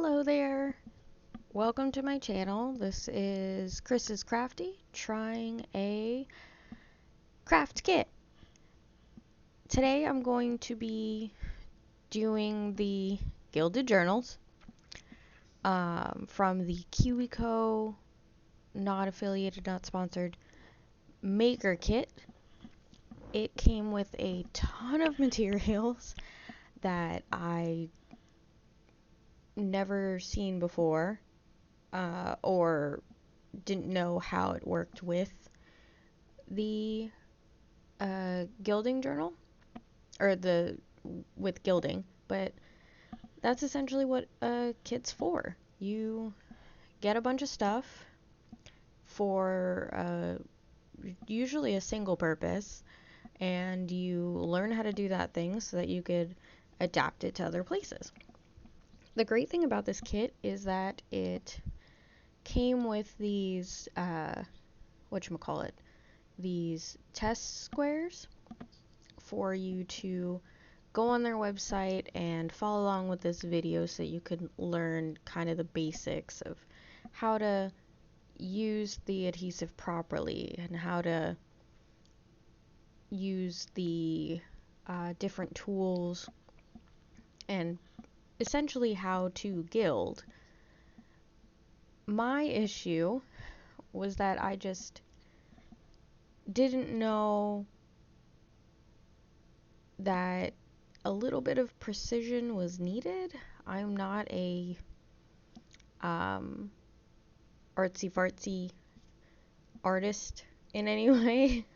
Hello there. Welcome to my channel. This is Chris's Crafty trying a craft kit. Today I'm going to be doing the gilded journals from the KiwiCo, not affiliated, not sponsored, maker kit. It came with a ton of materials that I never seen before or didn't know how it worked with the gilding journal or with gilding, but that's essentially what a kit's for. You get a bunch of stuff for usually a single purpose, and you learn how to do that thing so that you could adapt it to other places. The great thing about this kit is that it came with these these test squares for you to go on their website and follow along with this video so that you can learn kind of the basics of how to use the adhesive properly and how to use the different tools and essentially how to gild. My issue was that I just didn't know that a little bit of precision was needed. I'm not a artsy-fartsy artist in any way.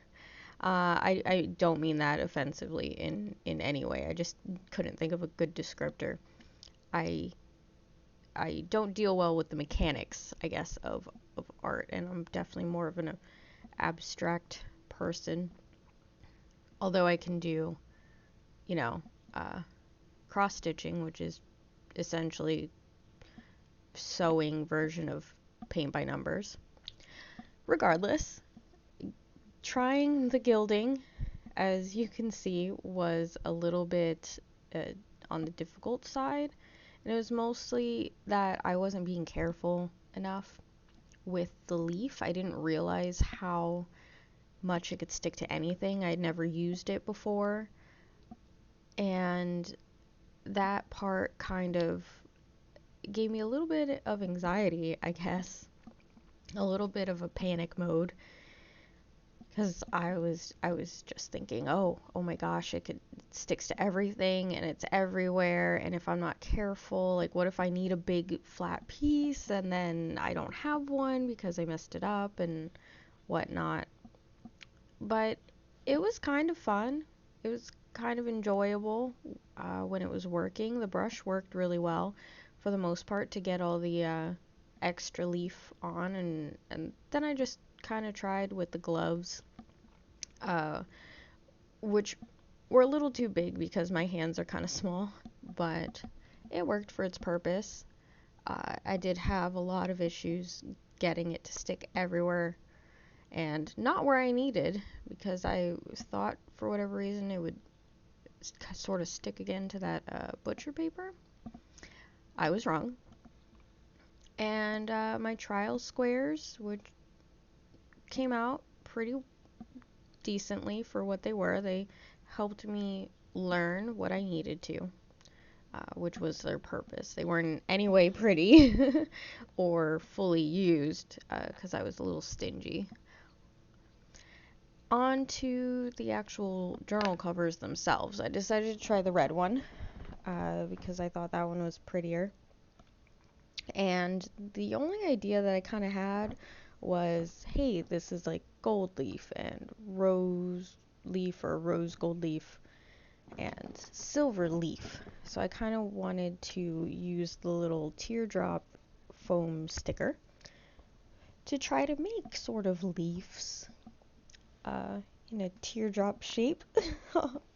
I don't mean that offensively in any way. I just couldn't think of a good descriptor. I don't deal well with the mechanics, I guess, of art, and I'm definitely more of an abstract person. Although I can do, cross-stitching, which is essentially sewing version of paint by numbers. Regardless, trying the gilding, as you can see, was a little bit on the difficult side. And it was mostly that I wasn't being careful enough with the leaf. I didn't realize how much it could stick to anything. I'd never used it before. And that part kind of gave me a little bit of anxiety, I guess. A little bit of a panic mode. Because I was just thinking, oh my gosh, it sticks to everything and it's everywhere, and if I'm not careful, like what if I need a big flat piece and then I don't have one because I messed it up and whatnot. But it was kind of fun. It was kind of enjoyable when it was working. The brush worked really well for the most part to get all the extra leaf on, and then I just kind of tried with the gloves, which were a little too big because my hands are kind of small, but it worked for its purpose. I did have a lot of issues getting it to stick everywhere and not where I needed, because I thought for whatever reason it would sort of stick again to that butcher paper. I was wrong. And my trial squares, which came out pretty decently for what they were. They helped me learn what I needed to, which was their purpose. They weren't in any way pretty or fully used because I was a little stingy. On to the actual journal covers themselves. I decided to try the red one because I thought that one was prettier. And the only idea that I kind of had was, hey, this is like gold leaf and rose leaf or rose gold leaf and silver leaf. So I kind of wanted to use the little teardrop foam sticker to try to make sort of leaves in a teardrop shape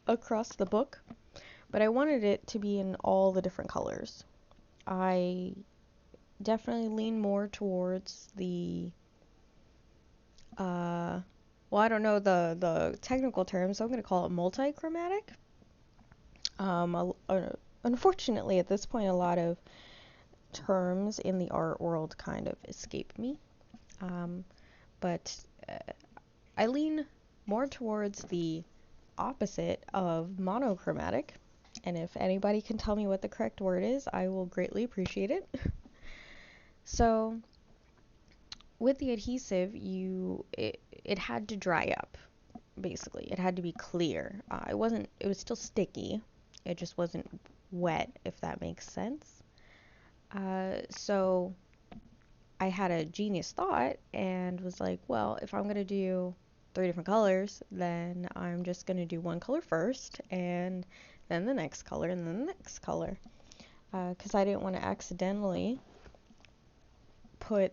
across the book. But I wanted it to be in all the different colors. I definitely lean more towards the well, I don't know the technical term, so I'm going to call it multi-chromatic. Unfortunately, at this point, a lot of terms in the art world kind of escape me. But I lean more towards the opposite of monochromatic. And if anybody can tell me what the correct word is, I will greatly appreciate it. So with the adhesive, it had to dry up, basically. It had to be clear. It was still sticky. It just wasn't wet, if that makes sense. So I had a genius thought and was like, well, if I'm going to do 3 different colors, then I'm just going to do one color first, and then the next color, and then the next color. Because I didn't want to accidentally put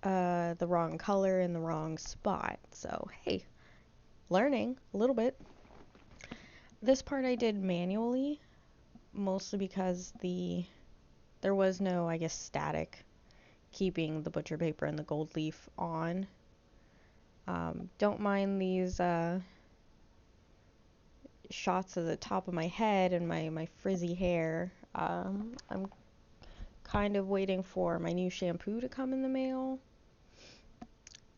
the wrong color in the wrong spot. So, hey, learning a little bit. This part I did manually, mostly because there was no, I guess, static keeping the butcher paper and the gold leaf on. Don't mind these shots of the top of my head and my frizzy hair. I'm kind of waiting for my new shampoo to come in the mail.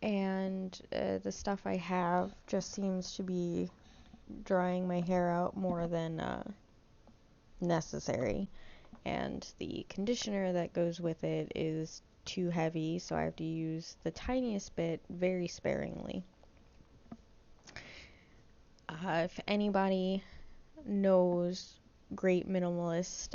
And the stuff I have just seems to be drying my hair out more than necessary. And the conditioner that goes with it is too heavy, so I have to use the tiniest bit very sparingly. If anybody knows great minimalist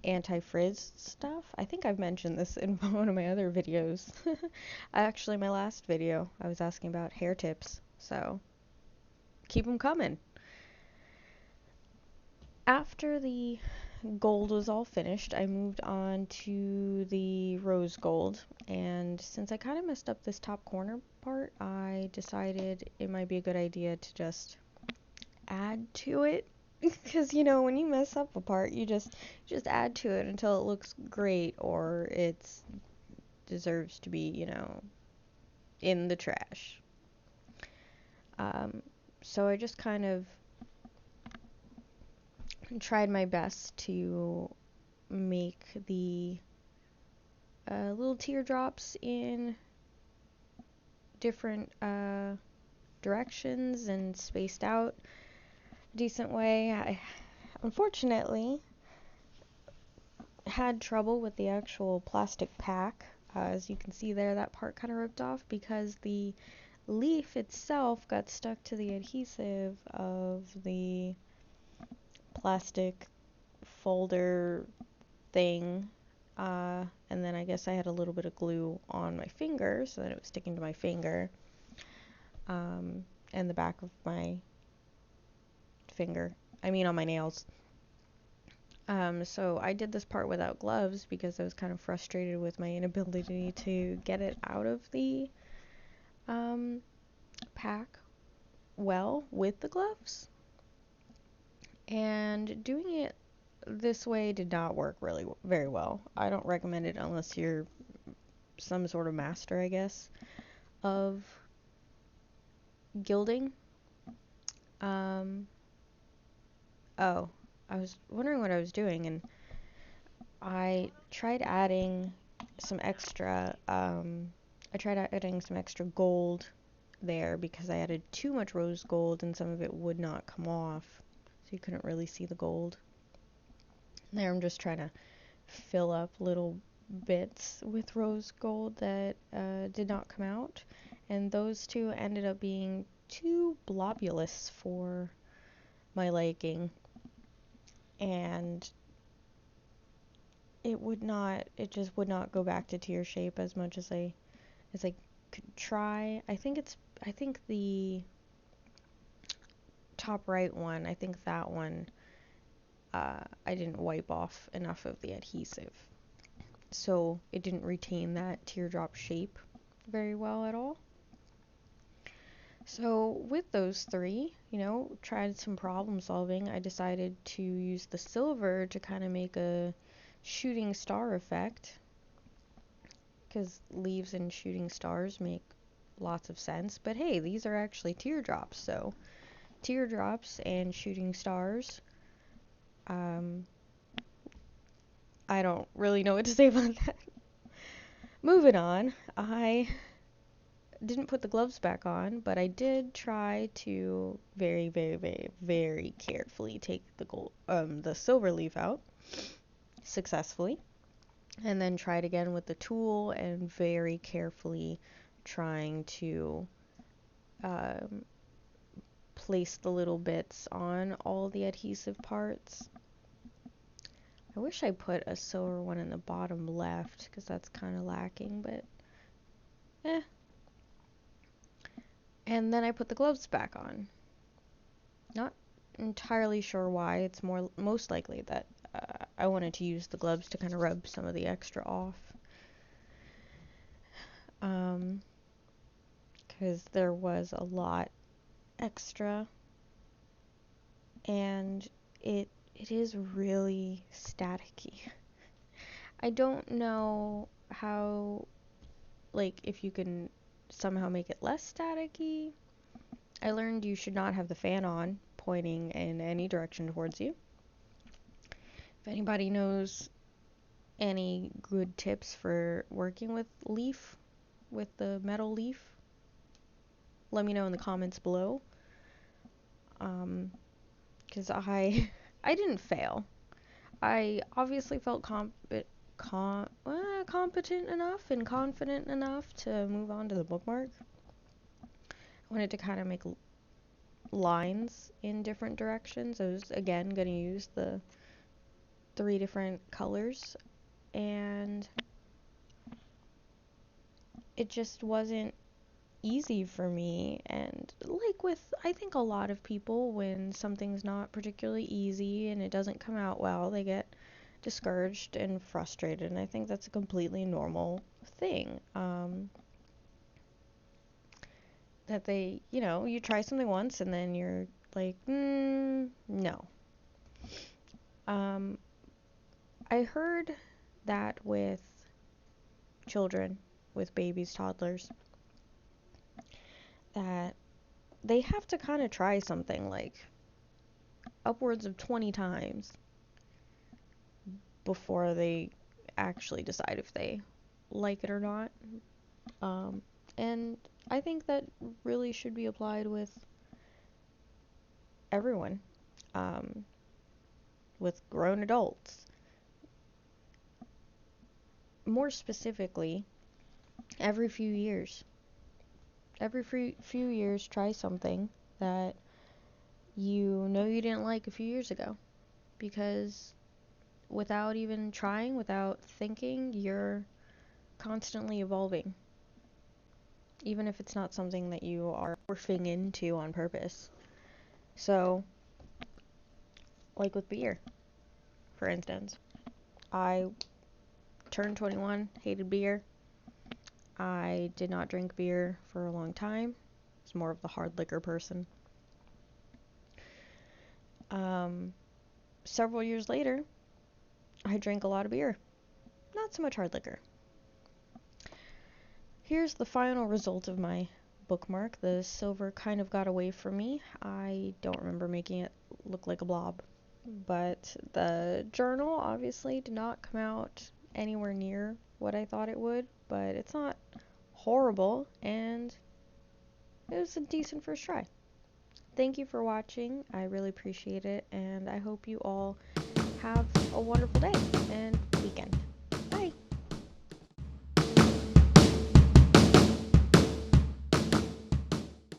anti-frizz stuff, I think I've mentioned this in one of my other videos. Actually, my last video, I was asking about hair tips, so keep them coming. After the gold was all finished, I moved on to the rose gold, and since I kind of messed up this top corner part, I decided it might be a good idea to just add to it. Because, when you mess up a part, you just add to it until it looks great, or it deserves to be, in the trash. So I just kind of tried my best to make the little teardrops in different directions and spaced out a decent way. I unfortunately had trouble with the actual plastic pack. As you can see there, that part kind of ripped off because the leaf itself got stuck to the adhesive of the plastic folder thing. And then I guess I had a little bit of glue on my finger so that it was sticking to my finger and the back of my finger. I mean on my nails. So I did this part without gloves because I was kind of frustrated with my inability to get it out of the pack well with the gloves. And doing it this way did not work really very well. I don't recommend it unless you're some sort of master, I guess, of gilding. Oh, I was wondering what I was doing, and I tried adding some extra, gold there because I added too much rose gold and some of it would not come off, so you couldn't really see the gold. There I'm just trying to fill up little bits with rose gold that did not come out, and those two ended up being too blobulous for my liking, and it just would not go back to tear shape as much as I could try. I think the top right one, I think that one I didn't wipe off enough of the adhesive, so it didn't retain that teardrop shape very well at all. So with those three, tried some problem solving. I decided to use the silver to kind of make a shooting star effect, because leaves and shooting stars make lots of sense. But hey, these are actually teardrops, so teardrops and shooting stars I don't really know what to say about that. Moving on, I didn't put the gloves back on, but I did try to very, very, very, very carefully take the silver leaf out successfully, and then tried again with the tool and very carefully trying to um, place the little bits on all the adhesive parts. I wish I put a silver one in the bottom left because that's kind of lacking, but eh. And then I put the gloves back on. Not entirely sure why. It's most likely that I wanted to use the gloves to kind of rub some of the extra off. Because there was a lot extra, and it is really staticky. I don't know how, like, if you can somehow make it less staticky. I learned you should not have the fan on, pointing in any direction towards you. If anybody knows any good tips for working with the metal leaf, let me know in the comments below. Because I didn't fail. I obviously felt competent enough and confident enough to move on to the bookmark. I wanted to kind of make lines in different directions. I was again going to use the 3 different colors, and it just wasn't easy for me. And like with, I think, a lot of people, when something's not particularly easy and it doesn't come out well, they get discouraged and frustrated, and I think that's a completely normal thing. That they, you try something once and then you're like, no. I heard that with children, with babies, toddlers, that they have to kind of try something like upwards of 20 times before they actually decide if they like it or not. And I think that really should be applied with everyone, with grown adults. More specifically, every few years. Every few years, try something that you know you didn't like a few years ago. Because without even trying, without thinking, you're constantly evolving. Even if it's not something that you are morphing into on purpose. So, like with beer, for instance. I turned 21, hated beer. I did not drink beer for a long time. I was more of the hard liquor person. Several years later, I drank a lot of beer. Not so much hard liquor. Here's the final result of my bookmark. The silver kind of got away from me. I don't remember making it look like a blob. But the journal obviously did not come out anywhere near what I thought it would. But it's not horrible, and it was a decent first try. Thank you for watching. I really appreciate it, and I hope you all have a wonderful day.